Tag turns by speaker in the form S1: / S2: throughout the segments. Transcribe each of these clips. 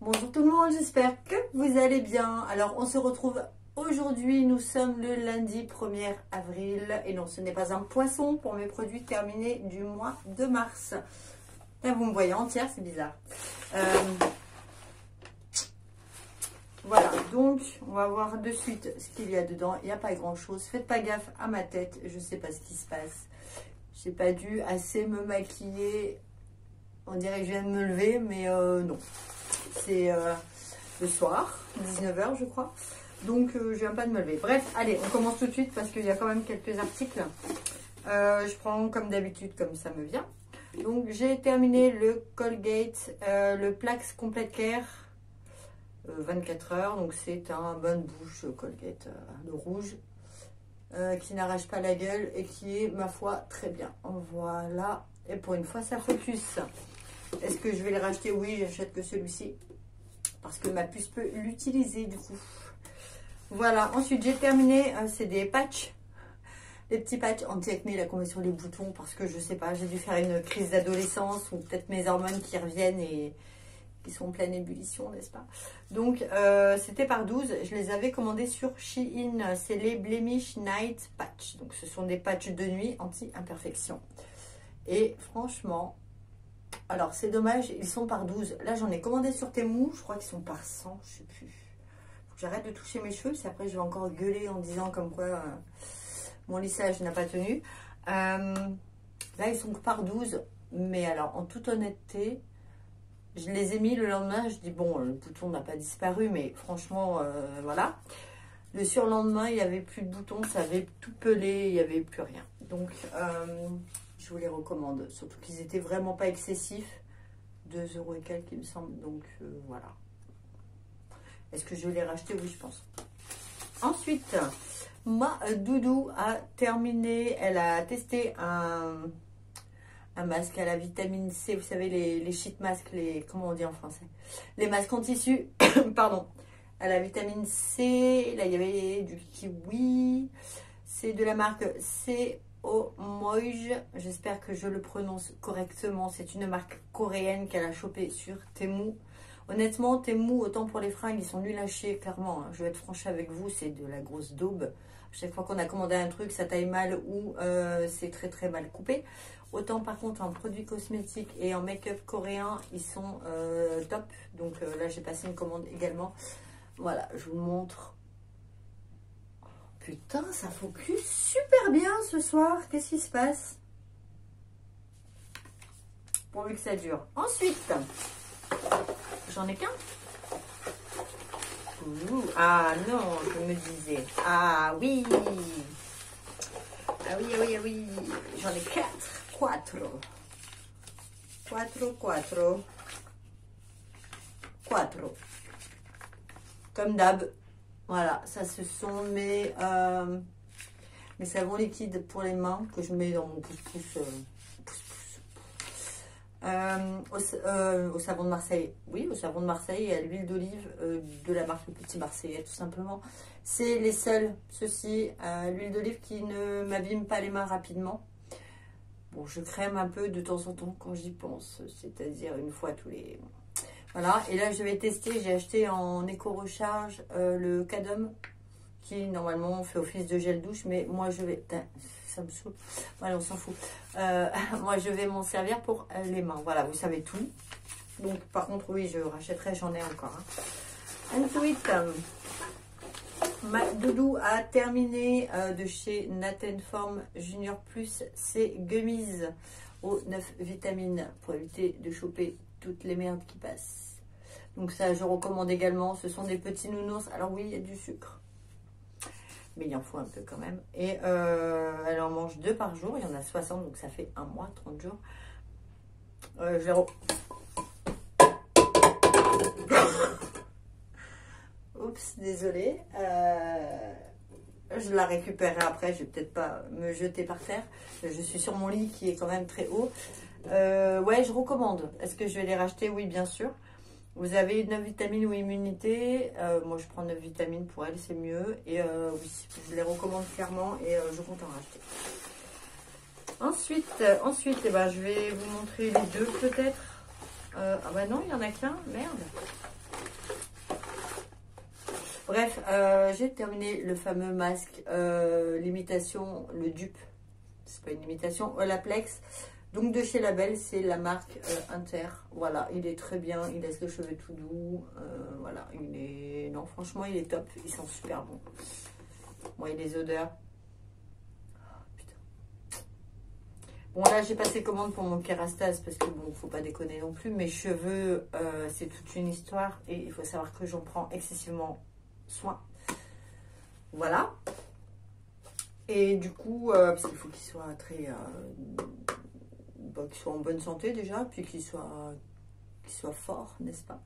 S1: Bonjour tout le monde, j'espère que vous allez bien. Alors on se retrouve aujourd'hui, nous sommes le lundi 1er avril. Et non, ce n'est pas un poisson pour mes produits terminés du mois de mars. Là, vous me voyez entière, c'est bizarre. Voilà, donc on va voir de suite ce qu'il y a dedans. Il n'y a pas grand chose, faites pas gaffe à ma tête, je ne sais pas ce qui se passe. J'ai pas dû assez me maquiller. On dirait que je viens de me lever, mais non. C'est le soir, 19 h je crois. Donc je viens pas de me lever. Bref, allez, on commence tout de suite parce qu'il y a quand même quelques articles. Je prends comme d'habitude, comme ça me vient. Donc j'ai terminé le Colgate, le Plax Complete Care 24 heures. Donc c'est un bonne bouche Colgate, le rouge. Qui n'arrache pas la gueule et qui est, ma foi, très bien. Voilà. Et pour une fois, ça focus. Est-ce que je vais le racheter? Oui, j'achète que celui-ci. Parce que ma puce peut l'utiliser, du coup. Voilà. Ensuite, j'ai terminé. C'est des patchs. Des petits patchs anti-acné, là, qu'on met sur les boutons. Parce que, je sais pas, j'ai dû faire une crise d'adolescence. Ou peut-être mes hormones qui reviennent et qui sont en pleine ébullition, n'est-ce pas? Donc, c'était par 12. Je les avais commandés sur Shein. C'est les Blemish Night Patch. Donc, ce sont des patchs de nuit anti-imperfection. Et franchement, alors, c'est dommage, ils sont par 12. Là, j'en ai commandé sur Temu. Je crois qu'ils sont par 100, je sais plus. Faut que j'arrête de toucher mes cheveux. Après, je vais encore gueuler en disant comme quoi mon lissage n'a pas tenu. Là, ils sont par 12. Mais alors, en toute honnêteté, je les ai mis le lendemain, je dis bon, le bouton n'a pas disparu, mais franchement, voilà. Le surlendemain, il n'y avait plus de boutons, ça avait tout pelé, il n'y avait plus rien. Donc, je vous les recommande, surtout qu'ils n'étaient vraiment pas excessifs. 2 € et quelques, il me semble, donc voilà. Est-ce que je vais les racheter? Oui, je pense. Ensuite, ma doudou a terminé, elle a testé un masque à la vitamine C, vous savez, les sheet masks, comment on dit en français? Les masques en tissu, pardon, à la vitamine C. Là, il y avait du kiwi. C'est de la marque Seomoij. J'espère que je le prononce correctement. C'est une marque coréenne qu'elle a chopée sur Temu. Honnêtement, Temu, autant pour les fringues, ils sont nuls à chier, clairement. Je vais être franche avec vous, c'est de la grosse daube. Chaque fois qu'on a commandé un truc, ça taille mal ou c'est très très mal coupé. Autant par contre en produits cosmétiques et en make-up coréen, ils sont top. Donc là, j'ai passé une commande également. Voilà, je vous montre. Putain, ça focus super bien ce soir. Qu'est-ce qui se passe? Pourvu que ça dure. Ensuite, j'en ai qu'un. Ah non, je me disais. Ah oui. Ah oui, ah oui, ah oui. J'en ai 4. 4. Comme d'hab. Voilà, ça ce sont mes savons liquides pour les mains que je mets dans mon pouce-pouce. Au savon de Marseille. Oui, au savon de Marseille et à l'huile d'olive de la marque Le Petit Marseillais, tout simplement. C'est les seuls, ceux-ci, l'huile d'olive qui ne m'abîme pas les mains rapidement. Bon, je crème un peu de temps en temps quand j'y pense, c'est-à-dire une fois tous les... Voilà, et là je vais tester, j'ai acheté en éco-recharge le Cadum, qui normalement fait office de gel douche, mais moi je vais... Ça me saoule. Voilà, on s'en fout. Moi je vais m'en servir pour les mains. Voilà, vous savez tout. Donc par contre, oui, je rachèterai, j'en ai encore. Ensuite, ma doudou a terminé de chez Nathan Form Junior Plus ses gummies aux 9 vitamines pour éviter de choper toutes les merdes qui passent. Donc ça, je recommande également. Ce sont des petits nounours. Alors oui, il y a du sucre, mais il en faut un peu quand même. Et elle en mange 2 par jour. Il y en a 60, donc ça fait un mois, 30 jours. Oups, désolée. Je la récupérerai après. Je vais peut-être pas me jeter par terre. Je suis sur mon lit qui est quand même très haut. Ouais, je recommande. Est-ce que je vais les racheter? Oui, bien sûr. Vous avez 9 vitamines ou immunité. Moi, je prends 9 vitamines pour elle, c'est mieux. Et oui, je les recommande clairement et je compte en racheter. Ensuite eh ben, je vais vous montrer les deux peut-être. Ah bah non, il n'y en a qu'un. Merde. Bref, j'ai terminé le fameux masque, l'imitation, le dupe. C'est pas une imitation, Olaplex. Donc de chez Label, c'est la marque Inter. Voilà, il est très bien, il laisse le cheveu tout doux. Voilà, il est... Non, franchement, il est top. Ils sont super bons. Bon, et les odeurs. Bon, là, j'ai passé commande pour mon Kérastase parce que, bon, faut pas déconner non plus. Mes cheveux, c'est toute une histoire et il faut savoir que j'en prends excessivement soin. Voilà. Et du coup, parce qu'il faut qu'ils soient très... qu'ils soient en bonne santé déjà, puis qu'ils soient forts, n'est-ce pas?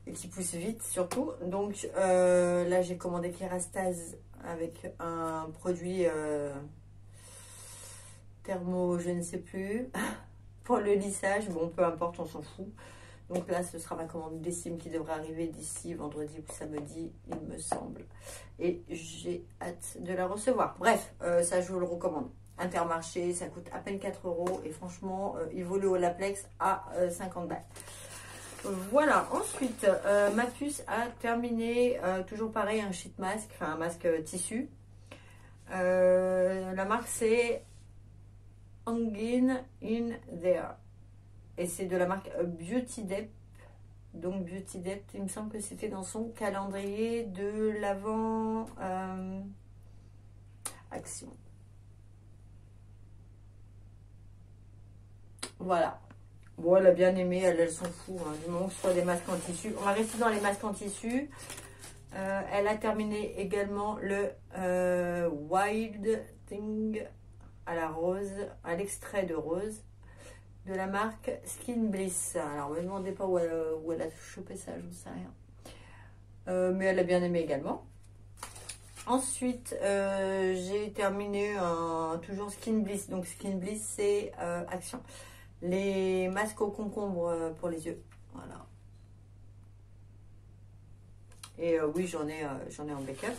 S1: Et qu'ils poussent vite surtout. Donc, là, j'ai commandé Kérastase avec un produit... thermo, je ne sais plus, pour le lissage. Bon, peu importe, on s'en fout. Donc là, ce sera ma commande Dessim qui devrait arriver d'ici vendredi ou samedi, il me semble. Et j'ai hâte de la recevoir. Bref, ça, je vous le recommande. Intermarché, ça coûte à peine 4 €. Et franchement, il vaut le Olaplex à 50 balles. Voilà, ensuite, ma puce a terminé, toujours pareil, un sheet mask, enfin un masque tissu. La marque, c'est Hanging in There. Et c'est de la marque Beauty Dep. Donc Beauty Dep, il me semble que c'était dans son calendrier de l'avant Action. Voilà. Bon, elle a bien aimé, elle s'en fout. Hein, du moment que ce soit des masques en tissu. On va rester dans les masques en tissu. Elle a terminé également le Wild Thing à la rose, à l'extrait de rose de la marque Skin Bliss. Alors, ne me demandez pas où elle a chopé ça, je ne sais rien. Mais elle a bien aimé également. Ensuite, j'ai terminé toujours Skin Bliss. Donc, Skin Bliss, c'est Action. Les masques au concombre pour les yeux. Voilà. Et oui, j'en ai en backup.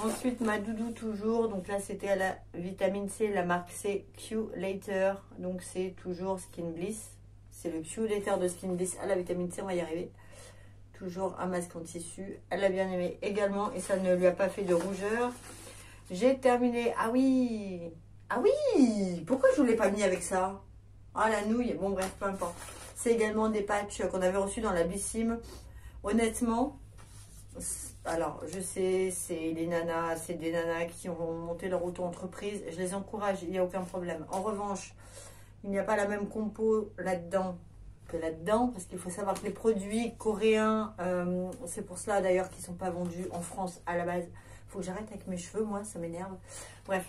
S1: Ensuite, ma doudou toujours. Donc là, c'était à la vitamine C, la marque c'est Q Later. Donc c'est toujours Skin Bliss. C'est le Q Later de Skin Bliss à la vitamine C, on va y arriver. Toujours un masque en tissu. Elle a bien aimé également et ça ne lui a pas fait de rougeur. J'ai terminé. Ah oui! Ah oui! Pourquoi je ne l'ai pas mis avec ça? Ah, la nouille. Bon, bref, peu importe. C'est également des patchs qu'on avait reçus dans la Bissim. Honnêtement, alors je sais, c'est des nanas qui ont monté leur auto-entreprise. Je les encourage, il n'y a aucun problème. En revanche, il n'y a pas la même compo là-dedans que là-dedans. Parce qu'il faut savoir que les produits coréens, c'est pour cela d'ailleurs qu'ils ne sont pas vendus en France à la base. Il faut que j'arrête avec mes cheveux, moi, ça m'énerve. Bref.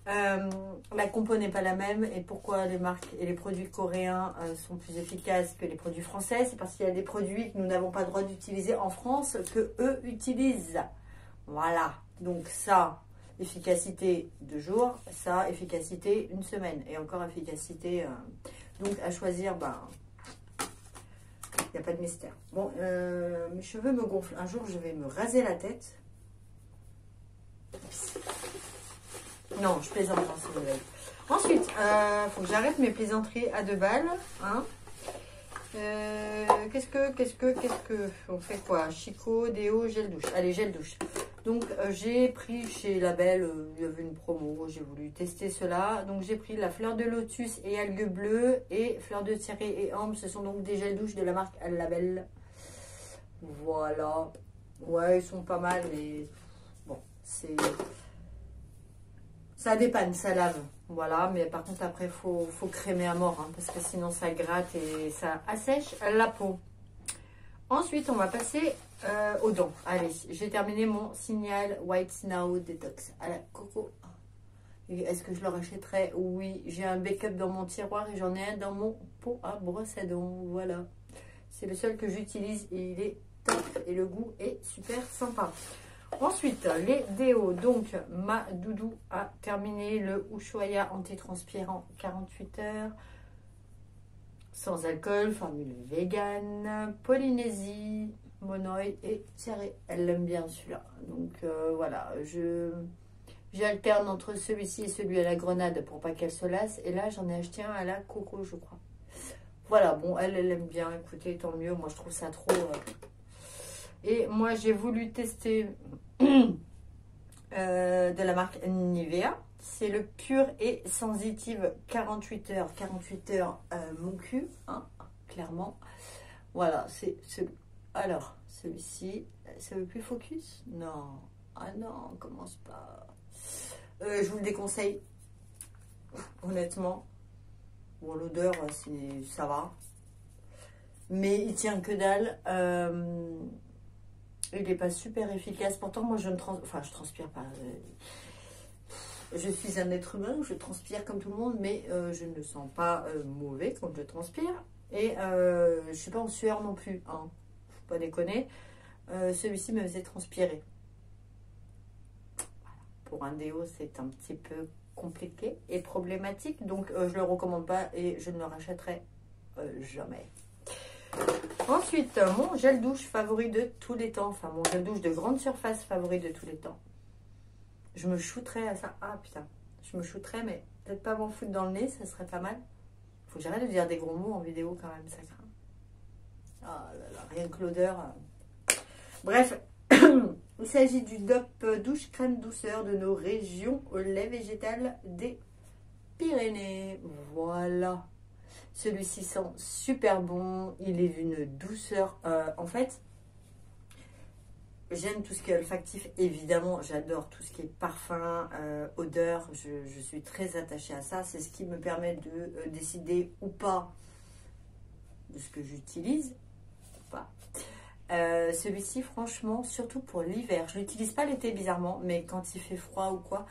S1: La compo n'est pas la même et pourquoi les marques et les produits coréens sont plus efficaces que les produits français, c'est parce qu'il y a des produits que nous n'avons pas le droit d'utiliser en France que eux utilisent. Voilà, donc ça, efficacité 2 jours, ça, efficacité 1 semaine et encore efficacité. Donc à choisir, ben, il n'y a pas de mystère. Bon, mes cheveux me gonflent. Un jour, je vais me raser la tête. Non, je plaisante, hein, si vous voulez. Ensuite, il faut que j'arrête mes plaisanteries à 2 balles. Hein. Qu'est-ce que... On fait quoi? Chico, déo, gel douche. Allez, gel douche. Donc, j'ai pris chez Label, il y avait une promo, j'ai voulu tester cela. Donc, j'ai pris la fleur de lotus et algues bleues et fleur de thierry et ambre. Ce sont donc des gels douche de la marque Label. Voilà. Ouais, ils sont pas mal, mais bon, c'est... Ça dépanne, ça lave. Voilà, mais par contre, après, il faut crémer à mort, hein, parce que sinon, ça gratte et ça assèche la peau. Ensuite, on va passer aux dents. Allez, j'ai terminé mon Signal White Snow Detox à la coco. Est-ce que je le rachèterai? Oui, j'ai un backup dans mon tiroir et j'en ai un dans mon pot à brosse à dents. Voilà, c'est le seul que j'utilise et il est top et le goût est super sympa. Ensuite, les déos. Donc, ma doudou a terminé le Ushuaïa antitranspirant 48 heures. Sans alcool, formule vegan, Polynésie, Monoï et Thierry. Elle l'aime bien celui-là. Donc, voilà. J'alterne entre celui-ci et celui à la grenade pour pas qu'elle se lasse. Et là, j'en ai acheté un à la coco, je crois. Voilà, bon, elle aime bien. Écoutez, tant mieux. Moi, je trouve ça trop... Et moi, j'ai voulu tester de la marque Nivea. C'est le Pure et Sensitive 48 heures. 48 heures, mon cul, hein, clairement. Voilà, c'est celui. Alors, celui-ci, ça veut plus focus? Non. Ah non, on commence pas. Je vous le déconseille. Honnêtement. Bon, l'odeur, ça va. Mais il tient que dalle. Il n'est pas super efficace. Pourtant, moi, je transpire pas. Je suis un être humain, je transpire comme tout le monde, mais je ne me sens pas mauvais quand je transpire. Et je ne suis pas en sueur non plus. Hein. Faut pas déconner. Celui-ci me faisait transpirer. Voilà. Pour un déo, c'est un petit peu compliqué et problématique. Donc, je ne le recommande pas et je ne le rachèterai jamais. Ensuite, mon gel douche favori de tous les temps. Enfin, mon gel douche de grande surface favori de tous les temps. Je me shooterais à ça. Ah putain, je me shooterais, mais peut-être pas m'en foutre dans le nez, ça serait pas mal. Faut que j'arrête de dire des gros mots en vidéo quand même, ça craint. Ah là là, rien que l'odeur. Bref, il s'agit du DOP douche crème douceur de nos régions au lait végétal des Pyrénées. Voilà. Celui-ci sent super bon, il est d'une douceur. En fait, j'aime tout ce qui est olfactif, évidemment, j'adore tout ce qui est parfum, odeur, je suis très attachée à ça. C'est ce qui me permet de décider ou pas de ce que j'utilise. Ou pas. Celui-ci, franchement, surtout pour l'hiver, je ne l'utilise pas l'été bizarrement, mais quand il fait froid ou quoi,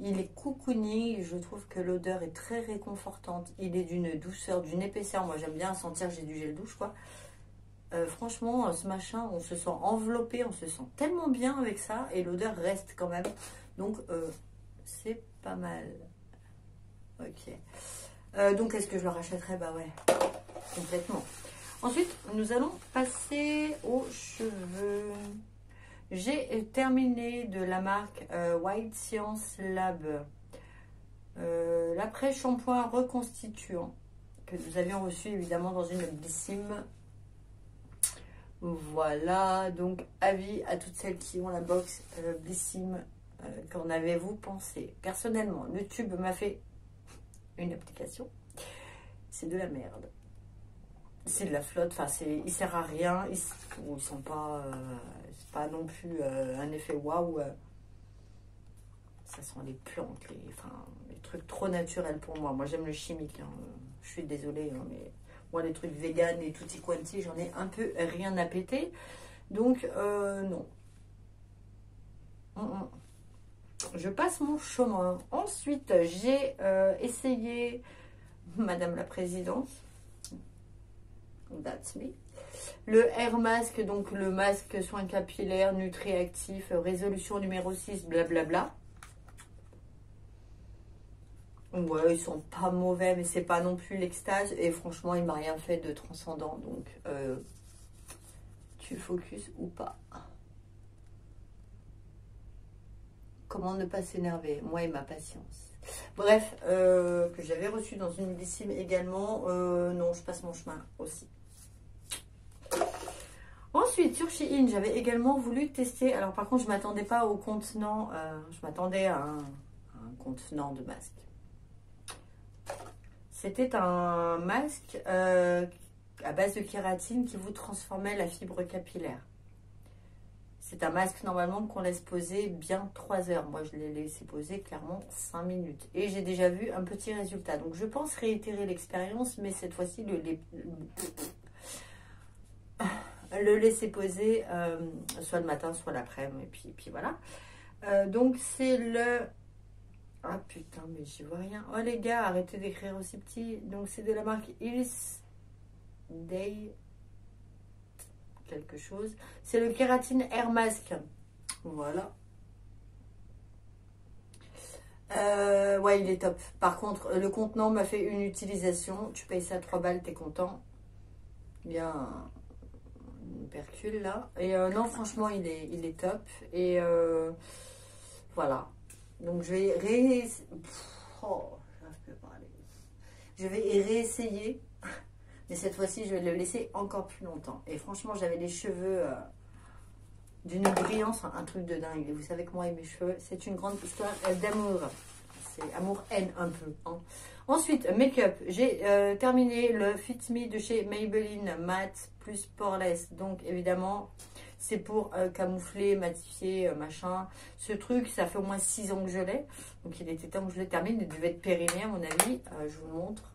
S1: il est cocooning, je trouve que l'odeur est très réconfortante. Il est d'une douceur, d'une épaisseur, moi j'aime bien sentir que j'ai du gel douche quoi. Franchement, ce machin, on se sent enveloppé, on se sent tellement bien avec ça et l'odeur reste quand même. Donc, c'est pas mal. Ok. Donc, est-ce que je le rachèterai? Bah ouais, complètement. Ensuite, nous allons passer aux cheveux. J'ai terminé de la marque White Science Lab l'après-shampoing reconstituant que nous avions reçu évidemment dans une bellissime. Voilà, donc avis à toutes celles qui ont la box Bellissime, qu'en avez-vous pensé? Personnellement, le tube m'a fait une application, c'est de la merde. C'est de la flotte, enfin il sert à rien, ils sont pas, c'est pas non plus un effet waouh. Ça sent les plantes, les trucs trop naturels pour moi. Moi j'aime le chimique, hein. Je suis désolée, hein, mais moi les trucs vegan et tutti quanti, j'en ai un peu rien à péter. Donc non. Je passe mon chemin. Ensuite j'ai essayé Madame la Présidente. That's me. Le Air Mask, donc le masque soin capillaire, nutriactif, résolution numéro 6, blablabla. Ouais, ils sont pas mauvais, mais c'est pas non plus l'extase. Et franchement, il m'a rien fait de transcendant. Donc, tu focus ou pas? Comment ne pas s'énerver? Moi et ma patience. Bref, que j'avais reçu dans une bellissime également. Non, je passe mon chemin aussi. Ensuite, sur Shein, j'avais également voulu tester. Alors, par contre, je ne m'attendais pas au contenant. Je m'attendais à un contenant de masque. C'était un masque à base de kératine qui vous transformait la fibre capillaire. C'est un masque normalement qu'on laisse poser bien 3 heures. Moi, je l'ai laissé poser clairement 5 minutes. Et j'ai déjà vu un petit résultat. Donc, je pense réitérer l'expérience, mais cette fois-ci, le laisser poser soit le matin, soit l'après-midi. Et puis voilà. Donc, c'est le... Ah putain, mais j'y vois rien. Oh les gars, arrêtez d'écrire aussi petit. Donc, c'est de la marque Iris Day... quelque chose. C'est le kératine Air Mask. Voilà. Ouais, il est top. Par contre, le contenant m'a fait une utilisation. Tu payes ça 3 balles, t'es content. Il y a une percule là. Et non, franchement, il est top. Et voilà. Donc, je vais je vais réessayer. Mais cette fois-ci, je vais le laisser encore plus longtemps. Et franchement, j'avais les cheveux d'une brillance, un truc de dingue. Et vous savez que moi et mes cheveux, c'est une grande histoire d'amour. C'est amour-haine un peu. Hein. Ensuite, make-up. J'ai terminé le Fit Me de chez Maybelline Matte plus Poreless. Donc évidemment, c'est pour camoufler, matifier, machin. Ce truc, ça fait au moins 6 ans que je l'ai. Donc il était temps que je le termine. Il devait être périmé à mon avis. Je vous le montre.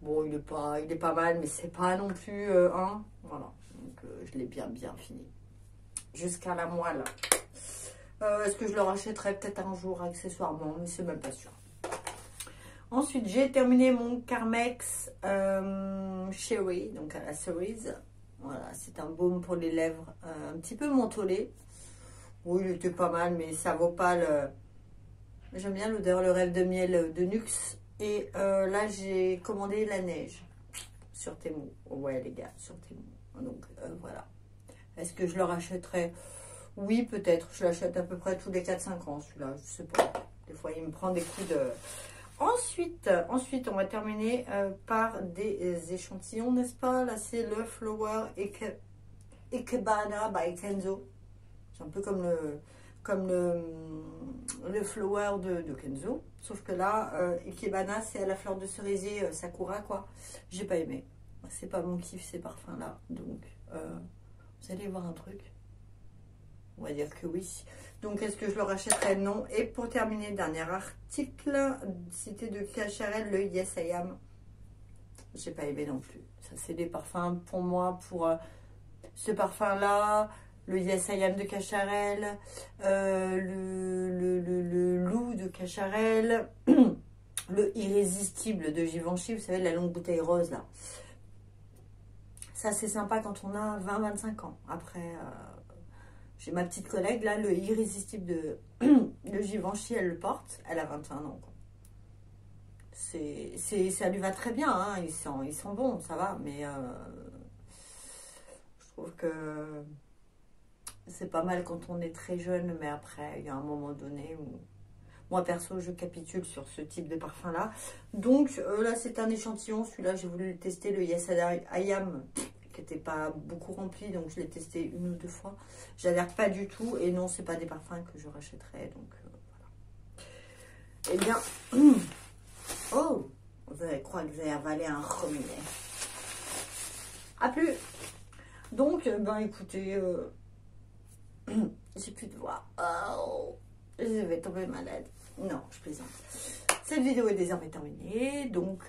S1: Bon, il est pas mal, mais c'est pas non plus un. Voilà. Donc je l'ai bien fini. Jusqu'à la moelle. Est-ce que je le rachèterai peut-être un jour accessoirement, mais c'est même pas sûr. Ensuite, j'ai terminé mon Carmex Cherry, donc à la cerise. Voilà, c'est un baume pour les lèvres un petit peu mentholé. Oui, il était pas mal, mais ça vaut pas le... J'aime bien l'odeur, le rêve de miel de Nuxe. Et là, j'ai commandé la neige sur Temu. Ouais, les gars, sur Temu. Donc, voilà. Est-ce que je le rachèterai? Oui, peut-être. Je l'achète à peu près tous les 4-5 ans, celui-là. Je sais pas. Des fois, il me prend des coups de... Ensuite, on va terminer par des échantillons, n'est-ce pas? Là, c'est le Flower Ikebana by Kenzo. C'est un peu comme le Flower de Kenzo. Sauf que là, Ikebana, c'est à la fleur de cerisier Sakura, quoi. J'ai pas aimé. C'est pas mon kiff, ces parfums-là. Donc, vous allez voir un truc. On va dire que oui. Donc, est-ce que je le rachèterai? Non. Et pour terminer, dernier article, c'était de Cacharel, le Yes I Am. J'ai pas aimé non plus. Ça, c'est des parfums pour moi, pour ce parfum-là, le Yes I Am de Cacharel, le Loup de Cacharel, le Irrésistible de Givenchy, vous savez, la longue bouteille rose, là. Ça, c'est sympa quand on a 20-25 ans. Après... j'ai ma petite collègue, là, le Irrésistible de Givenchy, elle le porte. Elle a 21 ans, quoi. Ça lui va très bien, hein. Ils sont bons, ça va. Mais je trouve que c'est pas mal quand on est très jeune. Mais après, il y a un moment donné où... Moi, perso, je capitule sur ce type de parfum-là. Donc, là, c'est un échantillon. Celui-là, j'ai voulu le tester, le Yes I Am, qui n'était pas beaucoup rempli, donc je l'ai testé 1 ou 2 fois. J'adhère pas du tout, et non, c'est pas des parfums que je rachèterais, donc voilà. Eh bien, oh, vous allez croire que vous avez avalé un robinet. À plus. Donc, ben écoutez, j'ai plus de voix. Oh, je vais tomber malade. Non, je plaisante. Cette vidéo est désormais terminée, donc...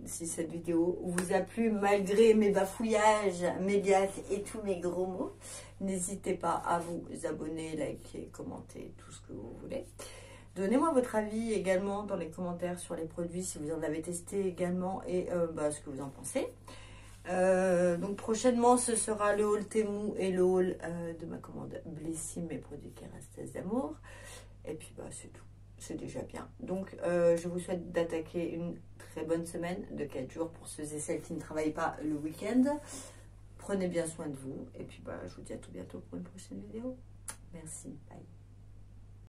S1: si cette vidéo vous a plu malgré mes bafouillages, mes gaffes et tous mes gros mots, n'hésitez pas à vous abonner, liker, commenter, tout ce que vous voulez. Donnez-moi votre avis également dans les commentaires sur les produits, si vous en avez testé également, et ce que vous en pensez. Donc prochainement, ce sera le haul Temu et le haul de ma commande Blessim, mes produits Kérastase d'amour. Et puis, c'est tout. C'est déjà bien. Donc, je vous souhaite d'attaquer une très bonne semaine de 4 jours pour ceux et celles qui ne travaillent pas le week-end. Prenez bien soin de vous. Et puis, je vous dis à tout bientôt pour une prochaine vidéo. Merci. Bye.